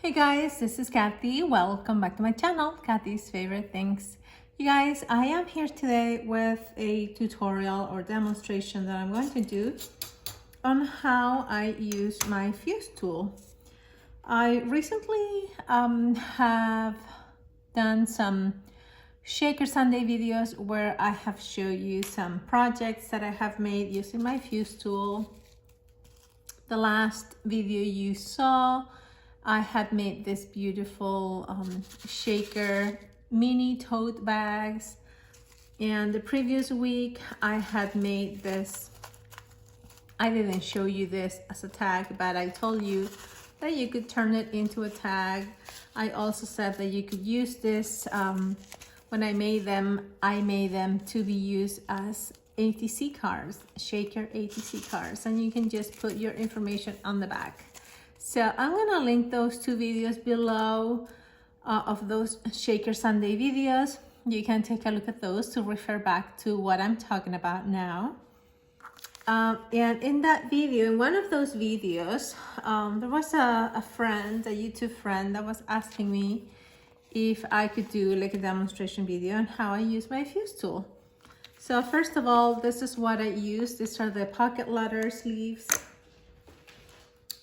Hey guys, this is Kathy. Welcome back to my channel, Kathy's Favorite Things. You guys, I am here today with a tutorial or demonstration that I'm going to do on how I use my fuse tool. I recently have done some Shaker Sunday videos where I have showed you some projects that I have made using my fuse tool. The last video you saw, I had made this beautiful shaker mini tote bags, and the previous week I had made this. I didn't show you this as a tag, but I told you that you could turn it into a tag. I also said that you could use this when I made them to be used as ATC cards, shaker ATC cards, and you can just put your information on the back. So I'm gonna link those two videos below of those Shaker Sunday videos. You can take a look at those to refer back to what I'm talking about now. And in that video, in one of those videos, there was a friend, a YouTube friend, that was asking me if I could do like a demonstration video on how I use my fuse tool. So first of all, this is what I use. These are the pocket letter sleeves,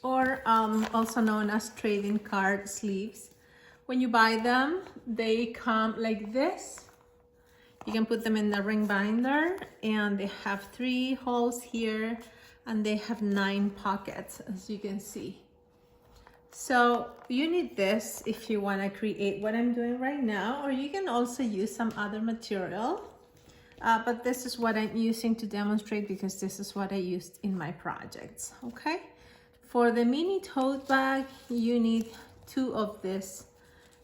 or also known as trading card sleeves. When you buy them, they come like this. You can put them in the ring binder, and they have 3 holes here, and they have 9 pockets, as you can see. So you need this if you want to create what I'm doing right now, or you can also use some other material. But this is what I'm using to demonstrate because this is what I used in my projects, okay? For the mini tote bag, you need 2 of these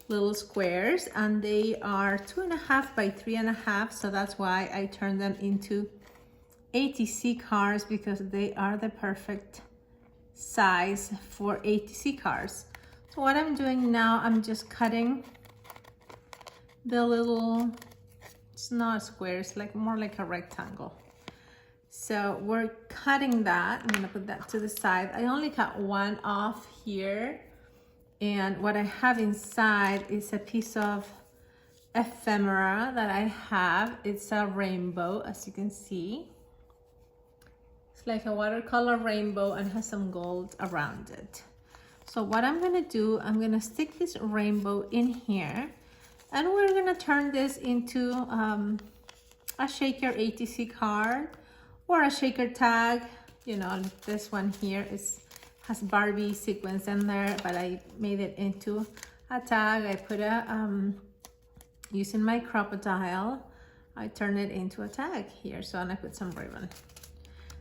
little squares, and they are 2.5 by 3.5, so that's why I turned them into ATC cards, because they are the perfect size for ATC cards. So what I'm doing now, I'm just cutting the little, it's not a square, it's like more like a rectangle. So we're cutting that. I'm gonna put that to the side. I only cut 1 off here, and what I have inside is a piece of ephemera that I have. It's a rainbow, as you can see. It's like a watercolor rainbow and has some gold around it. So what I'm gonna do, I'm gonna stick this rainbow in here, and we're gonna turn this into a shaker ATC card or a shaker tag. You know, like this one here has Barbie sequins in there, but I made it into a tag. I put using my crocodile, I turn it into a tag here. So, and I put some ribbon.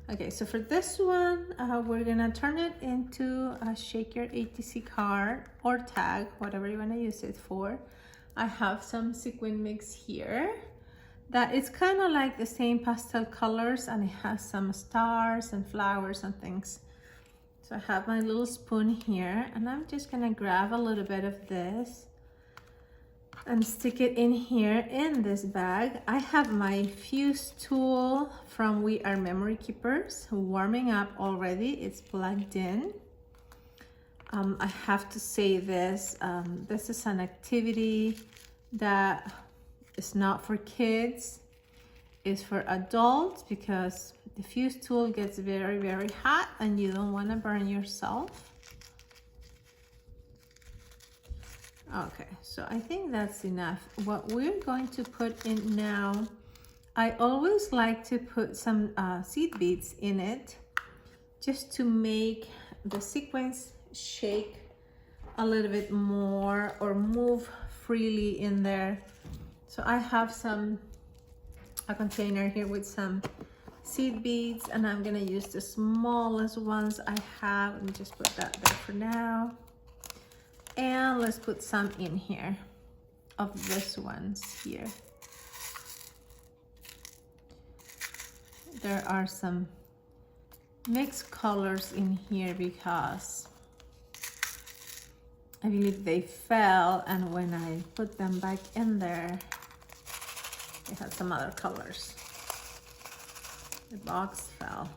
Okay, so for this one, we're gonna turn it into a shaker ATC card or tag, whatever you wanna use it for. I have some sequin mix here that is kind of like the same pastel colors, and it has some stars and flowers and things. So I have my little spoon here, and I'm just gonna grab a little bit of this and stick it in here in this bag. I have my fuse tool from We Are Memory Keepers warming up already. It's plugged in. I have to say this, this is an activity that is not for kids, it's for adults, because the fuse tool gets very, very hot and you don't want to burn yourself. Okay, so I think that's enough. What we're going to put in now, I always like to put some seed beads in it, just to make the sequins shake a little bit more or move freely in there. So I have a container here with some seed beads, and I'm gonna use the smallest ones I have. Let me just put that there for now. And let's put some in here of these ones here. There are some mixed colors in here because I believe they fell, and when I put them back in there, they had some other colors. The box fell.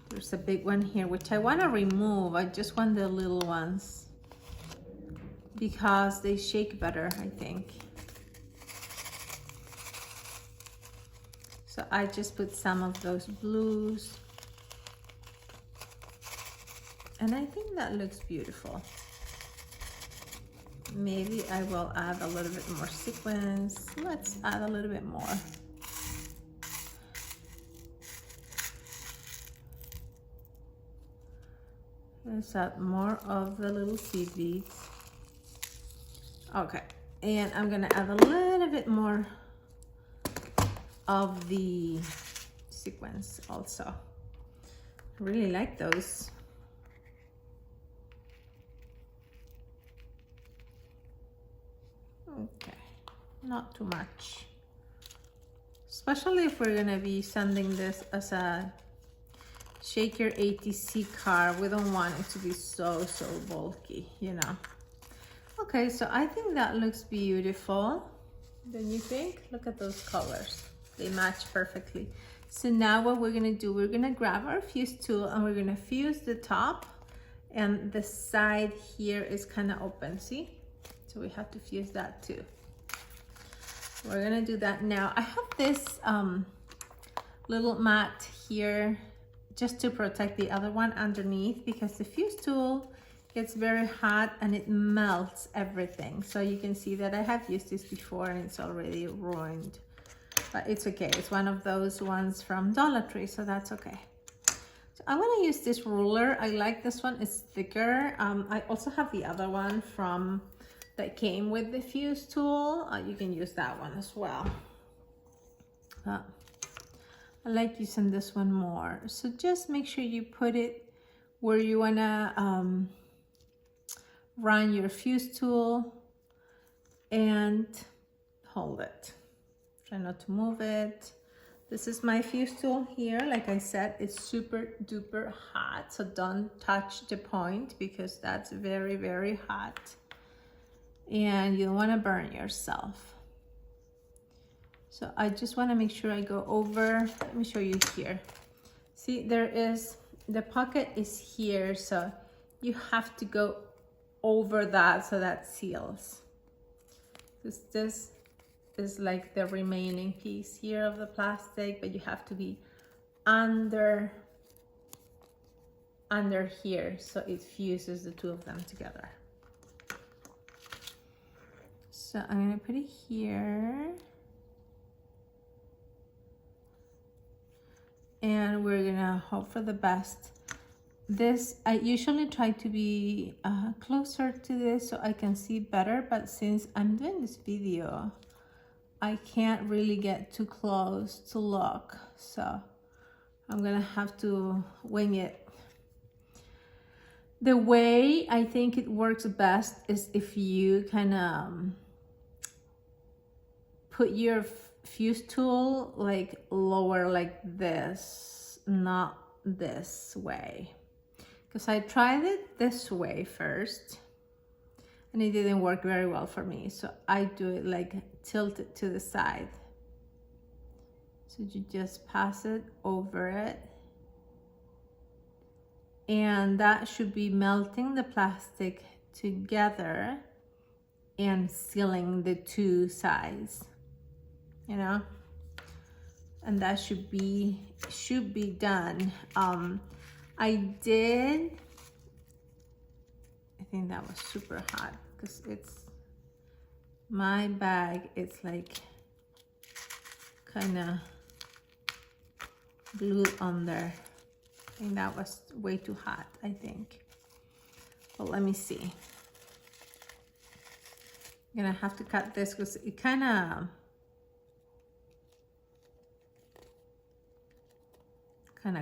There's a big one here, which I want to remove. I just want the little ones. because they shake better, I think. So I just put some of those blues. And I think that looks beautiful. Maybe I will add a little bit more sequins. Let's add a little bit more. Let's add more of the little seed beads. Okay, and I'm gonna add a little bit more of the sequins also. I really like those. Okay, not too much. Especially if we're gonna be sending this as a Shake Your ATC card. We don't want it to be so bulky, you know. Okay, so I think that looks beautiful. Don't you think? Look at those colors. They match perfectly. So now what we're gonna do, we're gonna grab our fuse tool and we're gonna fuse the top, and the side here is kind of open, see? So we have to fuse that too. We're gonna do that now. I have this little mat here just to protect the other one underneath, because the fuse tool gets very hot and it melts everything. So you can see that I have used this before and it's already ruined, but it's okay. It's one of those ones from Dollar Tree, so that's okay. So I'm gonna use this ruler. I like this one, it's thicker. I also have the other one from that came with the fuse tool. You can use that one as well. I like using this one more. So just make sure you put it where you wanna run your fuse tool and hold it. Try not to move it. This is my fuse tool here. Like I said, it's super duper hot, so don't touch the point because that's very hot. And you don't want to burn yourself. So I just want to make sure I go over. Let me show you here. See, there is, the pocket is here, so you have to go over that so that seals. This is like the remaining piece here of the plastic, but you have to be under here so it fuses the two of them together. So I'm gonna put it here. And we're gonna hope for the best. This, I usually try to be closer to this so I can see better, but since I'm doing this video, I can't really get too close to look. So I'm gonna have to wing it. The way I think it works best is if you kind of put your fuse tool like lower like this, not this way. Because I tried it this way first and it didn't work very well for me. So I do it like tilted to the side. So you just pass it over it. And that should be melting the plastic together and sealing the two sides. You know, and that should be done. I think that was super hot because it's my bag. It's like kind of glued on there. I think that was way too hot, I think. But let me see. I'm gonna have to cut this because it kind of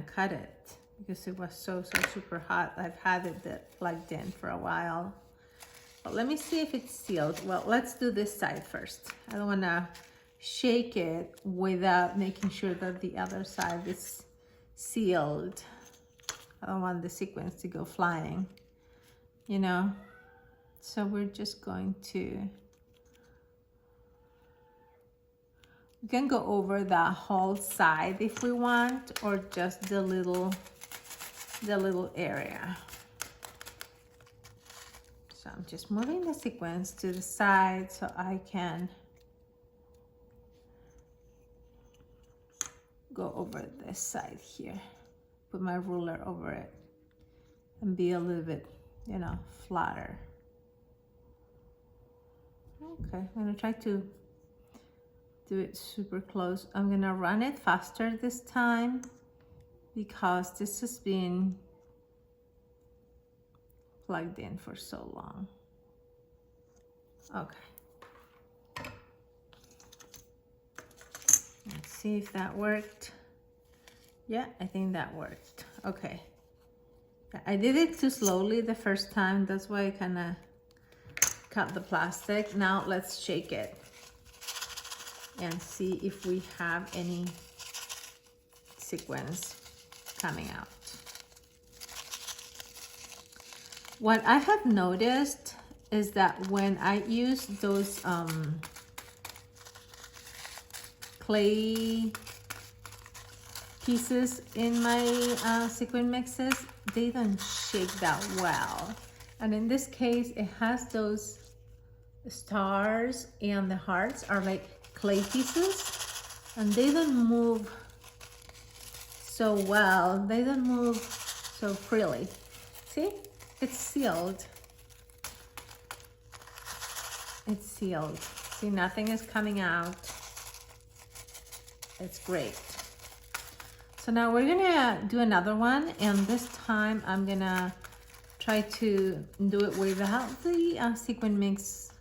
cut it because it was so super hot. I've had it plugged in for a while. But let me see if it's sealed. Well, let's do this side first. I don't want to shake it without making sure that the other side is sealed. I don't want the sequins to go flying, you know. So we're just going to, we can go over the whole side if we want, or just the little area. So So I'm just moving the sequence to the side so I can go over this side here. Put my ruler over it and be a little bit, you know, flatter. Okay, I'm gonna try to do it super close. I'm gonna run it faster this time because this has been plugged in for so long. Okay. Let's see if that worked. Yeah, I think that worked. Okay. I did it too slowly the first time. That's why I kind of cut the plastic. Now let's shake it and see if we have any sequins coming out. What I have noticed is that when I use those clay pieces in my sequin mixes, they don't shake that well. And in this case, it has those stars and the hearts are like clay pieces and they don't move so well. They don't move so freely. See, it's sealed. It's sealed. See, nothing is coming out. It's great. So now we're gonna do another one, and this time I'm gonna try to do it without the sequin mix,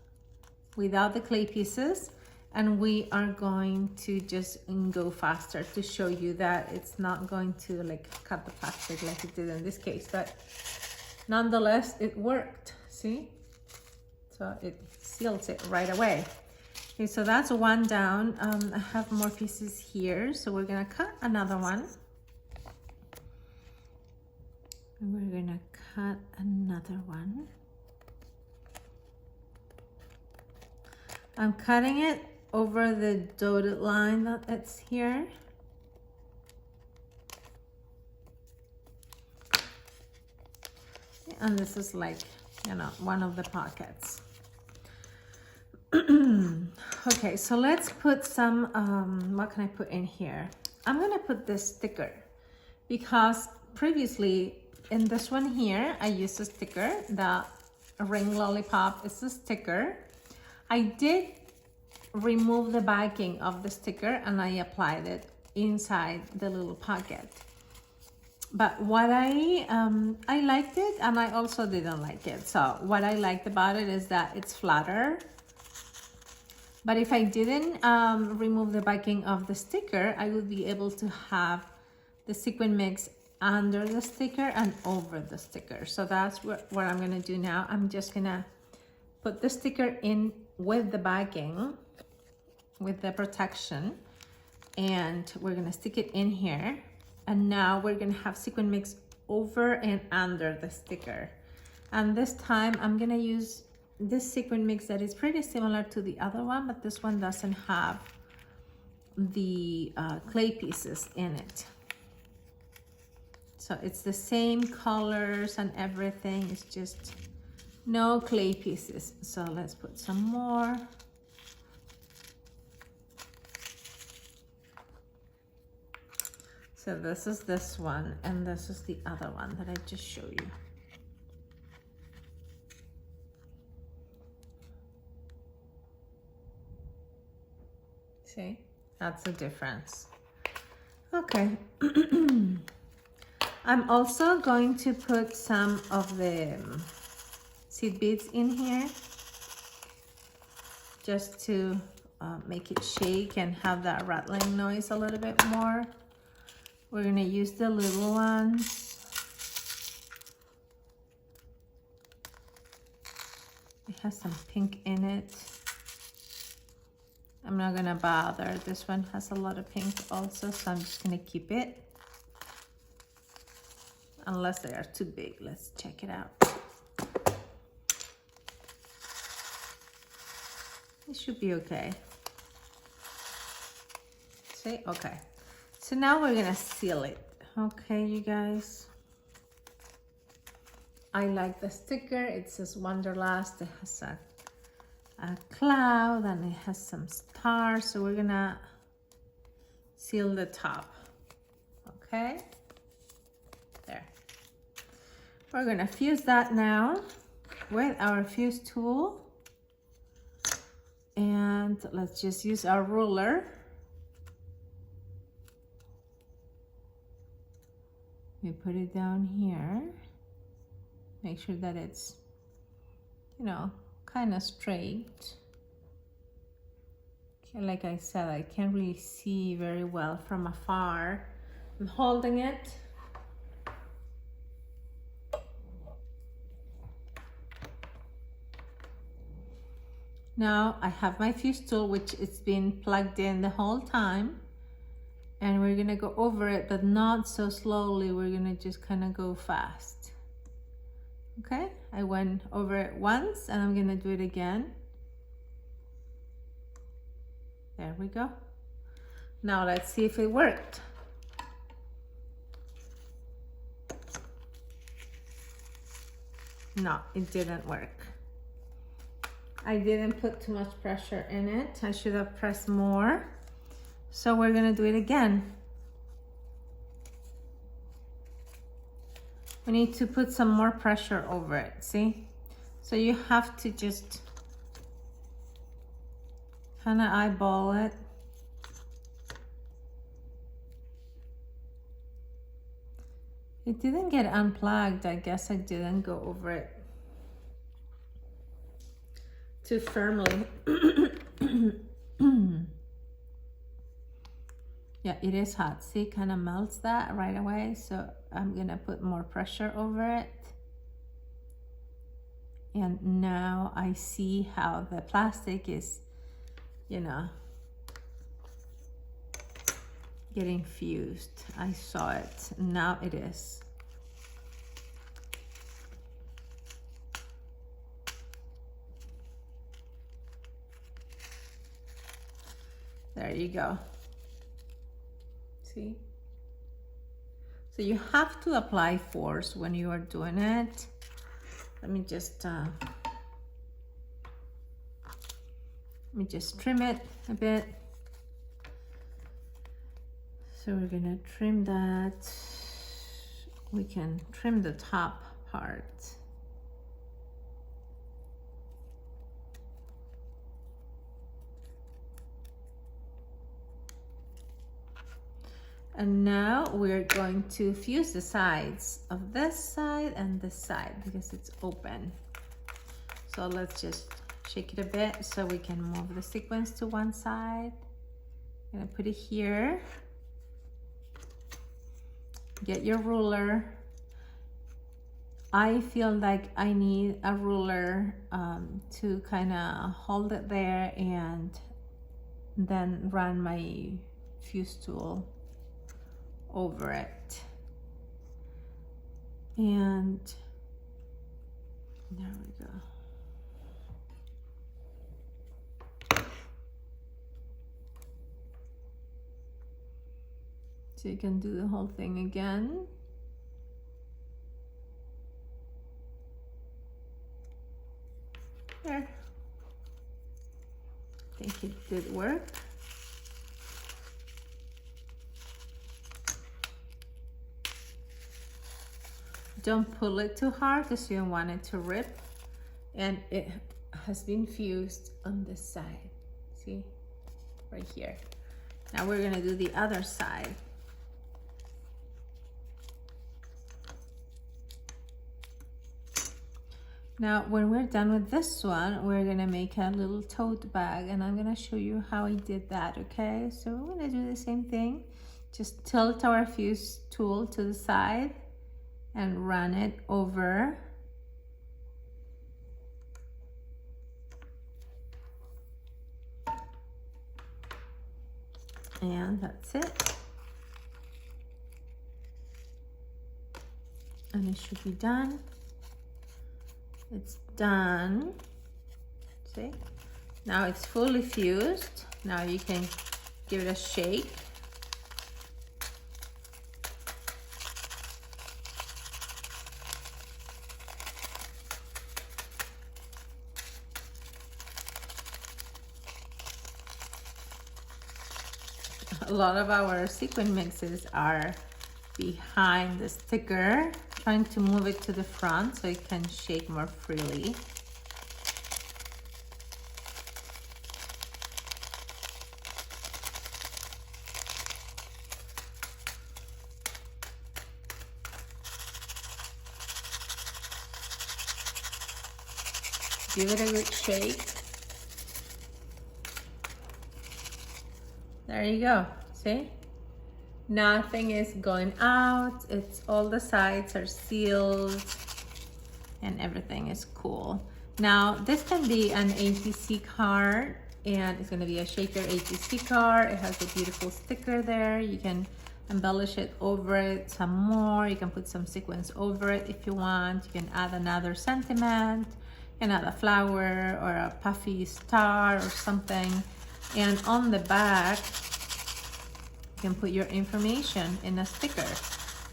without the clay pieces, and we are going to just go faster to show you that it's not going to like cut the plastic like it did in this case, but nonetheless it worked. See, so it seals it right away. Okay, so that's one down. I have more pieces here, so we're gonna cut another one. And we're gonna cut another one. I'm cutting it over the dotted line that's here. And this is like, you know, one of the pockets. Okay, so let's put some, what can I put in here? I'm gonna put this sticker because previously in this one here, I used a sticker. The ring lollipop is a sticker. I did remove the backing of the sticker and I applied it inside the little pocket. But what I liked it and I also didn't like it. So what I liked about it is that it's flatter. But if I didn't remove the backing of the sticker, I would be able to have the sequin mix under the sticker and over the sticker. So that's what I'm gonna do now. I'm just gonna put the sticker in with the backing, with the protection, and we're gonna stick it in here. And now we're gonna have sequin mix over and under the sticker. And this time I'm gonna use this sequin mix that is pretty similar to the other one, but this one doesn't have the clay pieces in it. So it's the same colors and everything, it's just no clay pieces. So let's put some more. So this is this one, and this is the other one that I just showed you. See, that's the difference. Okay. I'm also going to put some of the seed beads in here just to make it shake and have that rattling noise a little bit more. We're gonna use the little ones. It has some pink in it. I'm not gonna bother. This one has a lot of pink also, so I'm just gonna keep it. Unless they are too big. Let's check it out. It should be okay. See, okay. So now we're gonna seal it. Okay, you guys. I like the sticker. It says Wanderlust. It has a cloud and it has some stars. So we're gonna seal the top. Okay, there. We're gonna fuse that now with our fuse tool. And let's just use our ruler. We put it down here. Make sure that it's, you know, kind of straight. Okay, like I said, I can't really see very well from afar. I'm holding it. Now I have my fuse tool, which it's been plugged in the whole time. And we're gonna go over it, but not so slowly. We're gonna just kind of go fast. Okay, I went over it once and I'm gonna do it again. There we go. Now let's see if it worked. No, it didn't work. I didn't put too much pressure in it. I should have pressed more. So we're gonna do it again. We need to put some more pressure over it, see? So you have to just kind of eyeball it. It didn't get unplugged. I guess I didn't go over it too firmly. Yeah, it is hot. See, kind of melts that right away. So I'm gonna put more pressure over it. And now I see how the plastic is, you know, getting fused. I saw it. Now it is. There you go. See? So you have to apply force when you are doing it. Let me just trim it a bit. So we're gonna trim that. We can trim the top part. And now we're going to fuse the sides of this side and this side because it's open. So let's just shake it a bit so we can move the sequence to one side. I'm gonna put it here. Get your ruler. I feel like I need a ruler to kind of hold it there and then run my fuse tool over it. And there we go. So you can do the whole thing again. There. I think it did work. Don't pull it too hard because you don't want it to rip. And it has been fused on this side. See? Right here. Now we're gonna do the other side. Now, when we're done with this one, we're gonna make a little tote bag and I'm gonna show you how I did that, okay? So we're gonna do the same thing. Just tilt our fuse tool to the side and run it over. And that's it. And it should be done. It's done. See? Now it's fully fused. Now you can give it a shake. a lot of our sequin mixes are behind the sticker, trying to move it to the front so it can shake more freely. Give it a good shake. There you go, see? Nothing is going out. It's all the sides are sealed and everything is cool. Now, this can be an ATC card, and it's gonna be a shaker ATC card. It has a beautiful sticker there. You can embellish it over it some more. You can put some sequins over it if you want. You can add another sentiment. You can add a flower or a puffy star or something. And on the back, you can put your information in a sticker.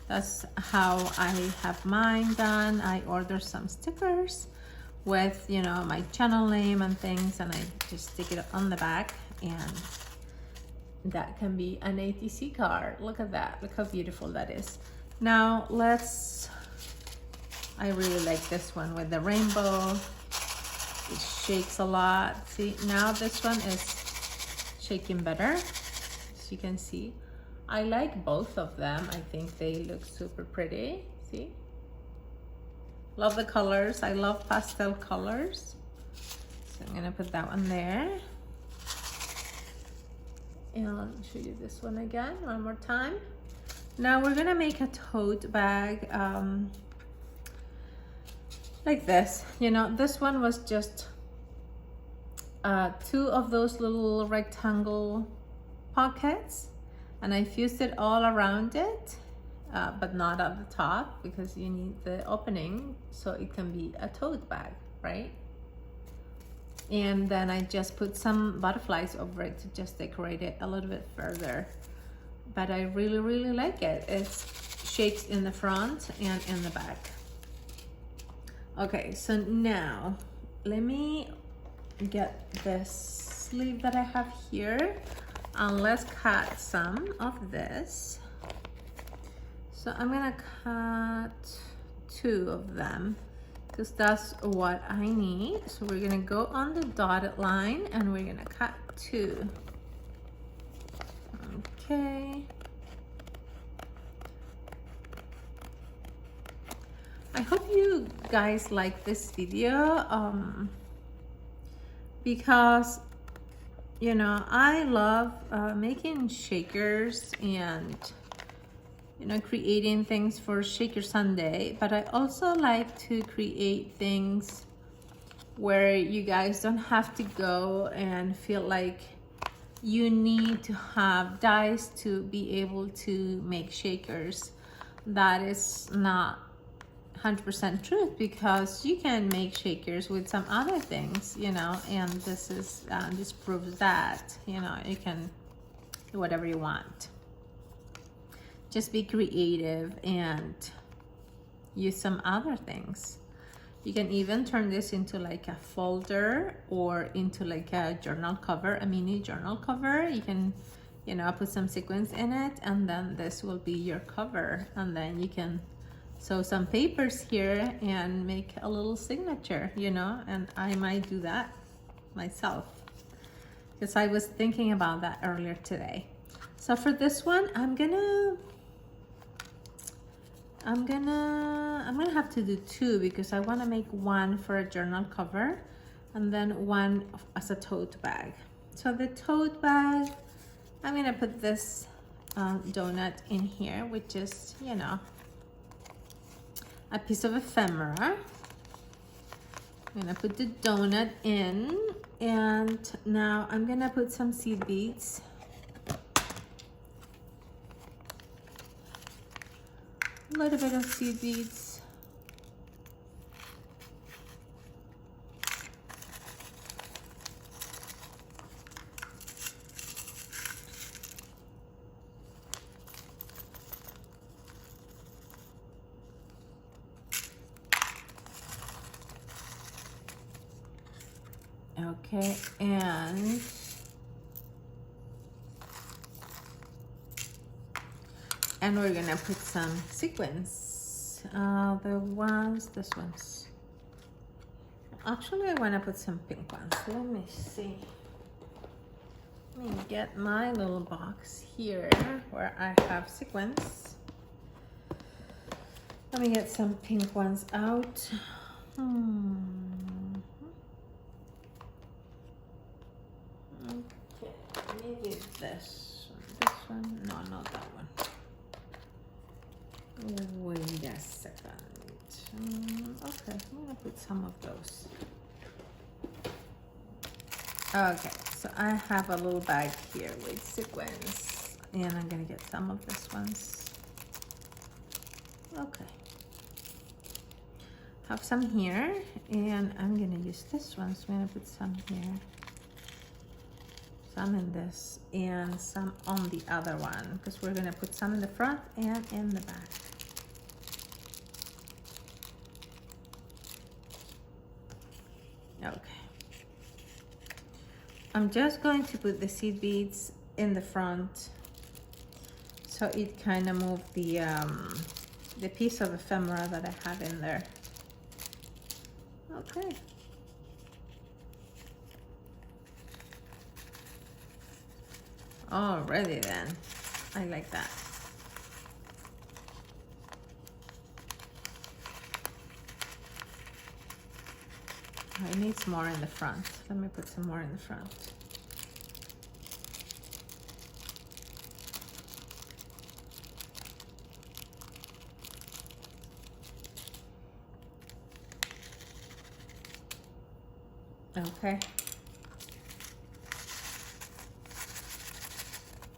That's how I have mine done. I order some stickers with, you know, my channel name and things, and I just stick it on the back, and that can be an ATC card. Look at that. Look how beautiful that is. Now I really like this one with the rainbow. It shakes a lot. See, now this one is shaking better, as you can see. I like both of them. I think they look super pretty. See? Love the colors. I love pastel colors. So I'm gonna put that one there. And I'll show you this one again, one more time. Now we're gonna make a tote bag like this. You know, this one was just two of those little rectangle pockets, and I fused it all around it, but not at the top, because you need the opening so it can be a tote bag, right? And then I just put some butterflies over it to just decorate it a little bit further. But I really, really like it. It shakes in the front and in the back. Okay, so now let me get this sleeve that I have here, and let's cut some of this. So I'm gonna cut 2 of them, because that's what I need. So we're gonna go on the dotted line and we're gonna cut 2. Okay. I hope you guys like this video, because, you know, I love making shakers and, you know, creating things for Shaker Sunday, but I also like to create things where you guys don't have to go and feel like you need to have dies to be able to make shakers. That is not 100% truth, because you can make shakers with some other things, you know, and this proves that, you know, you can do whatever you want. Just be creative and use some other things. You can even turn this into like a folder or into like a journal cover, a mini journal cover. You can, you know, put some sequins in it, and then this will be your cover, and then you can sew some papers here and make a little signature, you know, and I might do that myself, because I was thinking about that earlier today. So for this one, I'm gonna have to do 2, because I want to make 1 for a journal cover and then 1 as a tote bag. So the tote bag, I'm gonna put this donut in here, which is, you know, a piece of ephemera. I'm gonna put the donut in, and now I'm gonna put some seed beads. A little bit of seed beads. Okay, and And we're gonna put some sequins. This one's. Actually, I wanna put some pink ones. Let me see. Let me get my little box here where I have sequins. Let me get some pink ones out. Okay, maybe this one. No, not that one. Wait a second. Okay, I'm gonna put some of those. Okay, so I have a little bag here with sequins, and I'm gonna get some of these ones. Okay, have some here, and I'm gonna use this one, so I'm gonna put some here, some in this, and some on the other one, because we're gonna put some in the front and in the back. Okay. I'm just going to put the seed beads in the front so it kind of moves the piece of ephemera that I have in there. Okay. Alrighty then. I like that. I need some more in the front. Let me put some more in the front. Okay.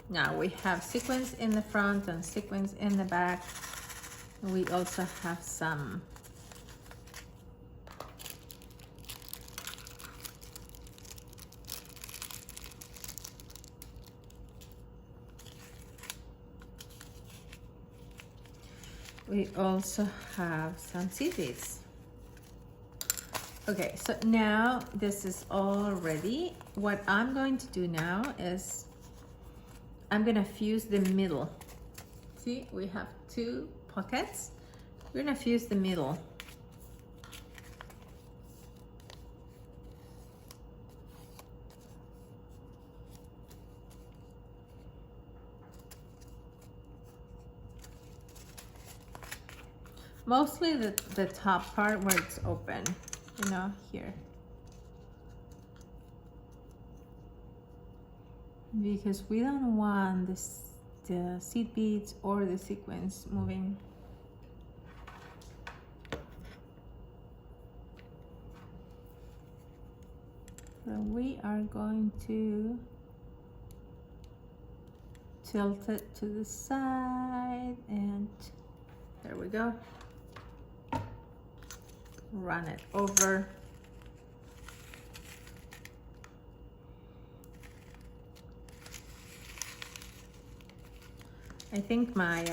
Now we have sequins in the front and sequins in the back. We also have some seed beads. Okay, so now this is all ready. What I'm going to do now is I'm gonna fuse the middle. See, we have two pockets. We're gonna fuse the middle. Mostly the top part where it's open, you know, here. Because we don't want the seed beads or the sequins moving. So we are going to tilt it to the side, and there we go. Run it over. I think my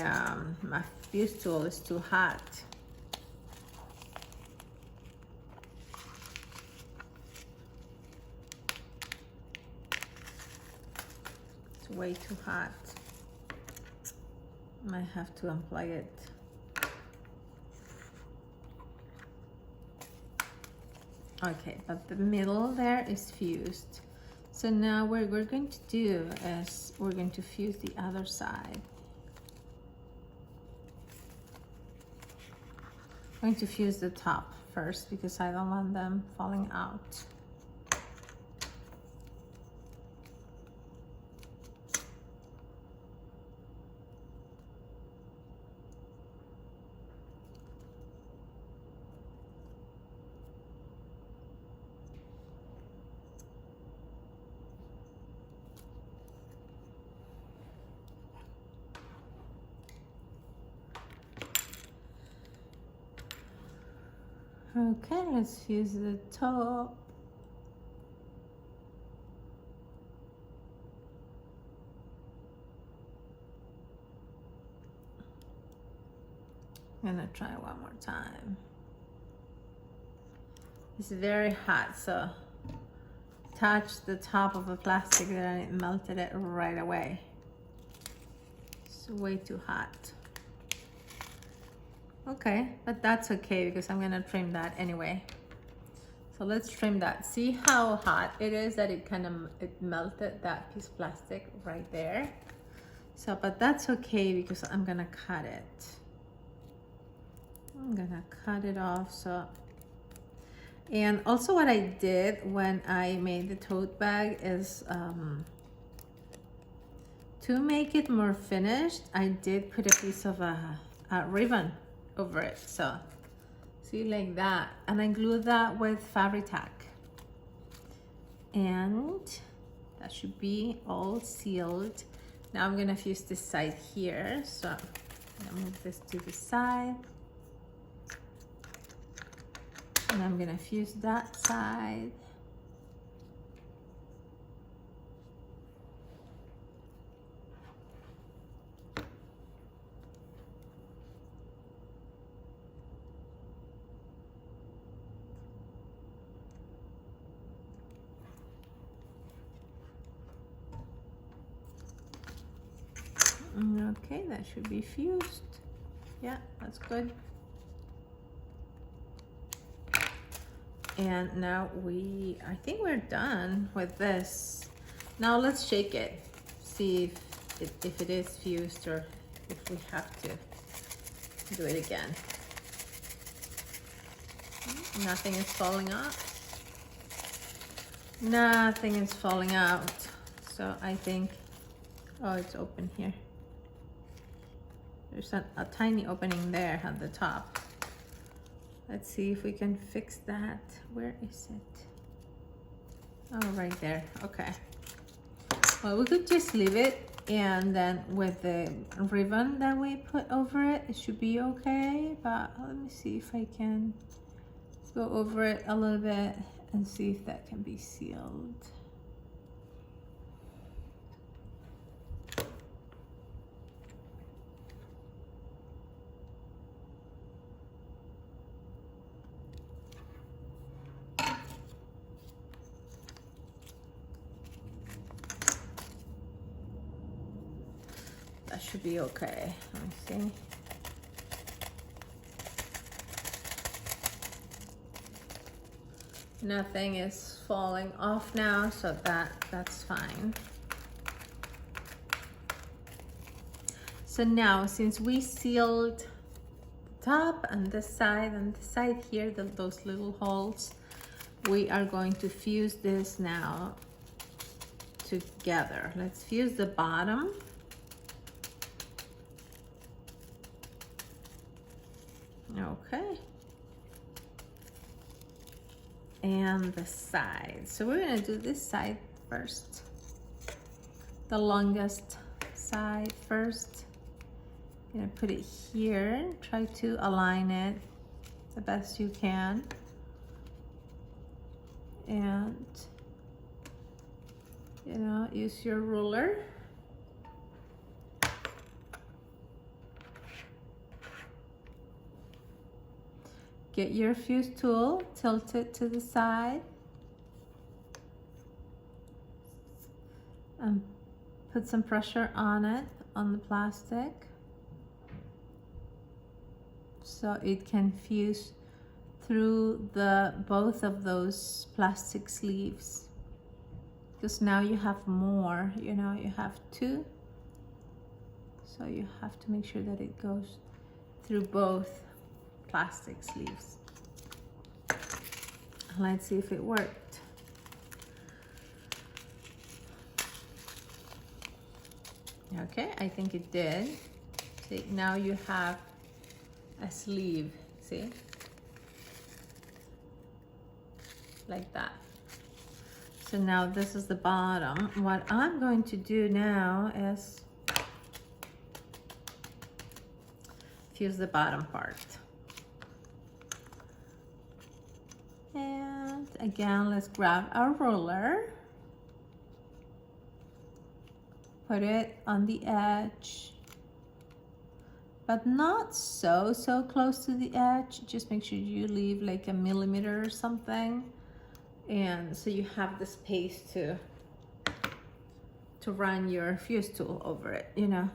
my fuse tool is too hot. It's way too hot. Might have to unplug it. Okay, but the middle there is fused. So now what we're going to do is we're going to fuse the other side. I'm going to fuse the top first because I don't want them falling out. Okay, let's fuse the top. I'm gonna try one more time. It's very hot, so touch the top of the plastic there and it melted it right away. It's way too hot. Okay, but that's okay because I'm gonna trim that anyway. So let's trim that. See how hot it is that it melted that piece of plastic right there. So, but that's okay because I'm gonna cut it. I'm gonna cut it off. So, and also what I did when I made the tote bag is to make it more finished, I did put a piece of a ribbon over it. So see, like that, and I glued that with fabric tack, and that should be all sealed. Now I'm gonna fuse this side here. So I'm gonna move this to the side, and I'm gonna fuse that side. Okay, that should be fused. Yeah, that's good. And now I think we're done with this. Now let's shake it. See if it is fused or if we have to do it again. Nothing is falling out. Nothing is falling out. So I think, oh, it's open here. There's a tiny opening there at the top. Let's see if we can fix that. Where is it? Oh, right there. Okay. Well, we could just leave it, and then with the ribbon that we put over it, it should be okay. But let me see if I can go over it a little bit and see if that can be sealed. That should be okay. Let me see. Nothing is falling off now, so that's fine. So now, since we sealed the top and this side here, those little holes, we are going to fuse this now together. Let's fuse the bottom. Okay. And the side. So we're gonna do this side first. The longest side first. I'm gonna put it here. Try to align it the best you can. And, you know, use your ruler. Get your fuse tool, tilt it to the side, and put some pressure on it, on the plastic, so it can fuse through both of those plastic sleeves. Because now you have more, you know, you have two, so you have to make sure that it goes through both plastic sleeves. Let's see if it worked. Okay, I think it did. See, now you have a sleeve, see? Like that. So now this is the bottom. What I'm going to do now is fuse the bottom part. And again, let's grab our ruler, put it on the edge, but not so close to the edge. Just make sure you leave like a millimeter or something, and so you have the space to run your fuse tool over it, you know.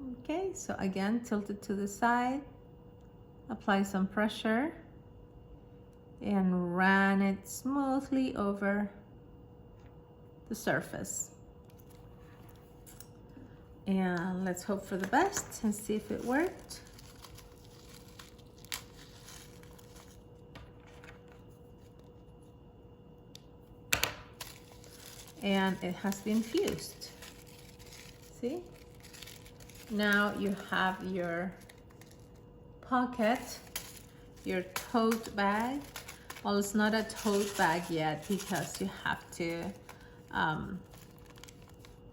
Okay, so again, tilt it to the side, apply some pressure, and run it smoothly over the surface. And let's hope for the best and see if it worked. And it has been fused. See? Now you have your pocket, your tote bag. Well, it's not a tote bag yet because you have to,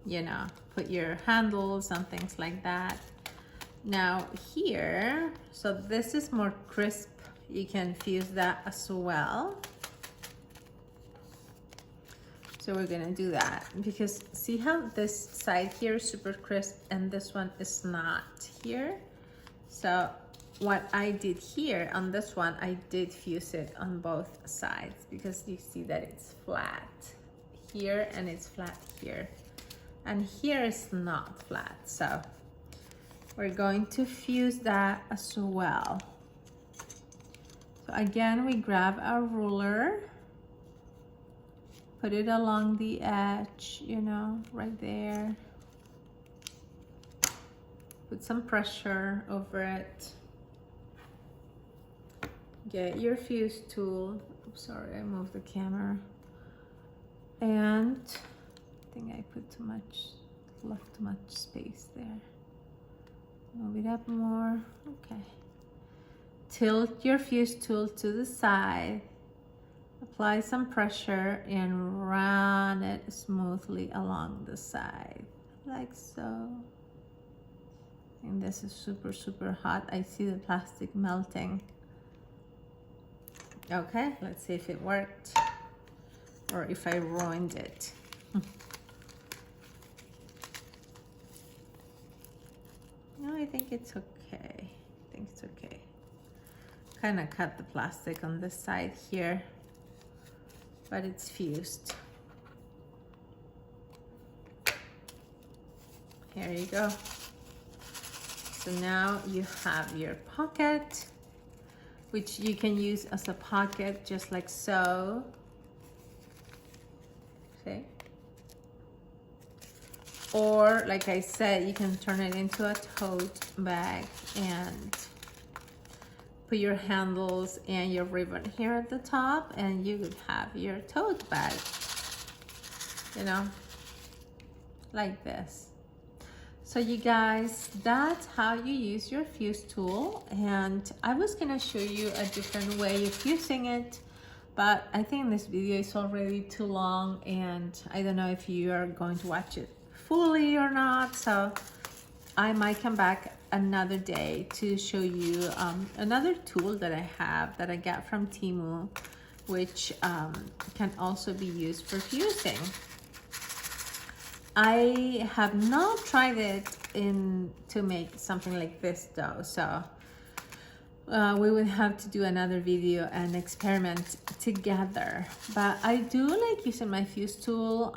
you know, put your handles and things like that. Now here, so this is more crisp. You can fuse that as well. So we're gonna do that because see how this side here is super crisp and this one is not here. So what I did here on this one, I did fuse it on both sides because you see that it's flat here and it's flat here. And here is not flat. So we're going to fuse that as well. So again, we grab our ruler, put it along the edge, you know, right there. Put some pressure over it. Get your fuse tool. Oops, sorry, I moved the camera. And I think I put too much, left too much space there. Move it up more, okay. Tilt your fuse tool to the side. Apply some pressure and run it smoothly along the side, like so. And this is super, super hot. I see the plastic melting. Okay, let's see if it worked or if I ruined it. No, I think it's okay. I think it's okay. Kind of cut the plastic on this side here, but it's fused. Here you go. So now you have your pocket, which you can use as a pocket just like so. See? Or like I said, you can turn it into a tote bag and put your handles and your ribbon here at the top and you would have your tote bag, you know, like this. So you guys, that's how you use your fuse tool. And I was gonna show you a different way of using it, but I think this video is already too long and I don't know if you are going to watch it fully or not. So I might come back another day to show you another tool that I have that I got from Temu, which can also be used for fusing. I have not tried it to make something like this though, so we would have to do another video and experiment together. But I do like using my fuse tool.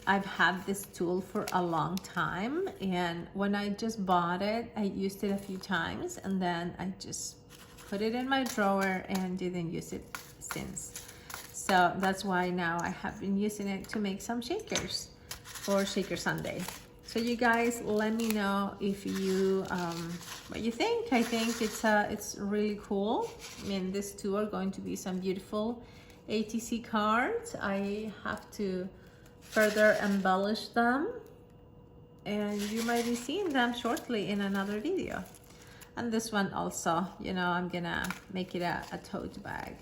I've had this tool for a long time, and when I just bought it, I used it a few times and then I just put it in my drawer and didn't use it since. So that's why now I have been using it to make some shakers for Shaker Sunday. So you guys, let me know if you what you think. I think it's really cool. I mean, these two are going to be some beautiful ATC cards. I have to further embellish them, and you might be seeing them shortly in another video. And this one also, you know, I'm gonna make it a tote bag.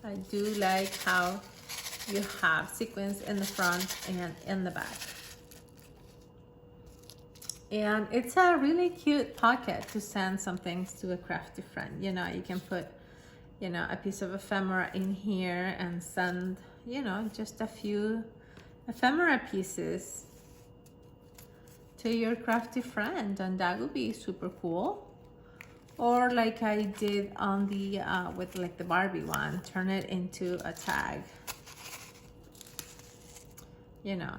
I do like how you have sequins in the front and in the back. And it's a really cute pocket to send some things to a crafty friend. You know, you can put, you know, a piece of ephemera in here and send, you know, just a few ephemera pieces to your crafty friend, and that would be super cool. Or like I did on the, with like the Barbie one, turn it into a tag. You know,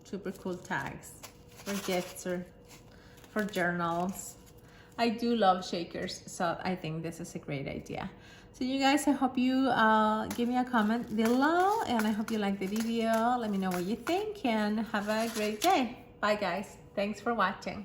super cool tags for gifts or for journals. I do love shakers, so I think this is a great idea. So you guys, I hope you give me a comment below, and I hope you like the video. Let me know what you think, and have a great day. Bye guys. Thanks for watching.